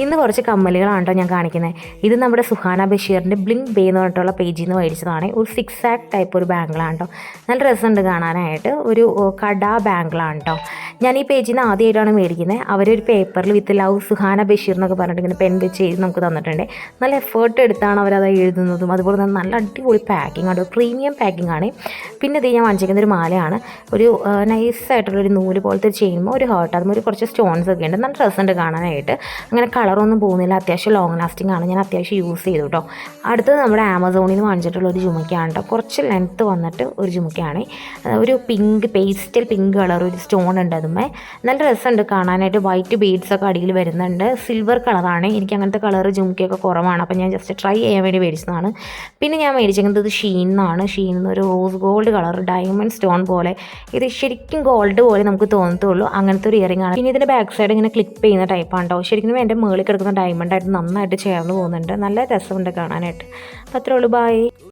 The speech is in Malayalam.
ഇന്ന് കുറച്ച് കമ്മലുകളാണ് കേട്ടോ ഞാൻ കാണിക്കുന്നത്. ഇത് നമ്മുടെ സുഹാന ബഷീറിൻ്റെ ബ്ലിങ്ക് ബേ എന്ന് പറഞ്ഞിട്ടുള്ള പേജിൽ നിന്ന് മേടിച്ചതാണ്. ഒരു 6 ആക്ട് ടൈപ്പ് ഒരു ബാങ്കിളാണ് കേട്ടോ. നല്ല രസമുണ്ട് കാണാനായിട്ട്. ഒരു കട ബാങ്കിളാണ് കേട്ടോ. ഞാൻ ഈ പേജിൽ നിന്ന് ആദ്യമായിട്ടാണ് മേടിക്കുന്നത്. അവരൊരു പേപ്പറിൽ വിത്ത് ലവ് സുഹാന ബഷീർ എന്നൊക്കെ പറഞ്ഞിട്ട് ഇങ്ങനെ പെൻ വെച്ച് എഴുതി നമുക്ക് തന്നിട്ടുണ്ട്. നല്ല എഫേർട്ട് എടുത്താണ് അവരത് എഴുതുന്നതും. അതുപോലെ തന്നെ നല്ല അടിപൊളി പാക്കിംഗ് ആണ്, പ്രീമിയം പാക്കിംഗ് ആണ്. പിന്നെ ഇത് ഞാൻ വാങ്ങിച്ചിരിക്കുന്ന ഒരു മാലയാണ്. ഒരു നൈസായിട്ടുള്ളൊരു നൂല് പോലത്തെ ഒരു ചെയിനുമോ ഒരു ഹേർട്ട്, അതും ഒരു കുറച്ച് സ്റ്റോൺസ് ഒക്കെ ഉണ്ട്. നല്ല രസമുണ്ട് കാണാനായിട്ട്. അങ്ങനെ കളറൊന്നും പോകുന്നില്ല, അത്യാവശ്യം ലോങ് ലാസ്റ്റിംഗ് ആണ്. ഞാൻ അത്യാവശ്യം യൂസ് ചെയ്തു കേട്ടോ. അടുത്തത് നമ്മുടെ ആമസോണിൽ നിന്ന് വാങ്ങിച്ചിട്ടുള്ള ഒരു ജുമയ്ക്കാണ് കേട്ടോ. കുറച്ച് ലെങ്ത്ത് വന്നിട്ട് ഒരു ജുമയ്ക്കാണ്. ഒരു പിങ്ക് പേസ്റ്റൽ പിങ്ക് കളർ ഒരു സ്റ്റോൺ ഉണ്ട് അതുമേ. നല്ല രസമുണ്ട് കാണാനായിട്ട്. വൈറ്റ് ബീഡ്സൊക്കെ അടിയിൽ വരുന്നുണ്ട്. സിൽവർ കളറാണ്. എനിക്ക് അങ്ങനത്തെ കളർ ജുമയ്ക്കൊക്കെ കുറവാണ്, അപ്പോൾ ഞാൻ ജസ്റ്റ് ട്രൈ ചെയ്യാൻ വേണ്ടി മേടിച്ചതാണ്. പിന്നെ ഞാൻ മേടിച്ചിരിക്കുന്നത് ഷീനിന്നാണ്. ഷീനിന്ന് ഒരു rose gold colour diamond stone പോലെ, ഇത് ശരിക്കും ഗോൾഡ് പോലെ നമുക്ക് തോന്നത്തുള്ളൂ, അങ്ങനത്തെ ഒരു ഇയറിംഗ് ആണ്. പിന്നെ ഇതിൻ്റെ ബാക്ക് സൈഡ് ഇങ്ങനെ ക്ലിപ്പ് ചെയ്യുന്ന ടൈപ്പാണ് കേട്ടോ. ശരിക്കും എൻ്റെ മുകളിൽ കിടക്കുന്ന ഡയമണ്ടായിട്ട് നന്നായിട്ട് ചേർന്ന് പോകുന്നുണ്ട്. നല്ല രസമുണ്ട് കാണാനായിട്ട്. അപ്പോൾ അത്രേ ഉള്ളൂ. ബൈ.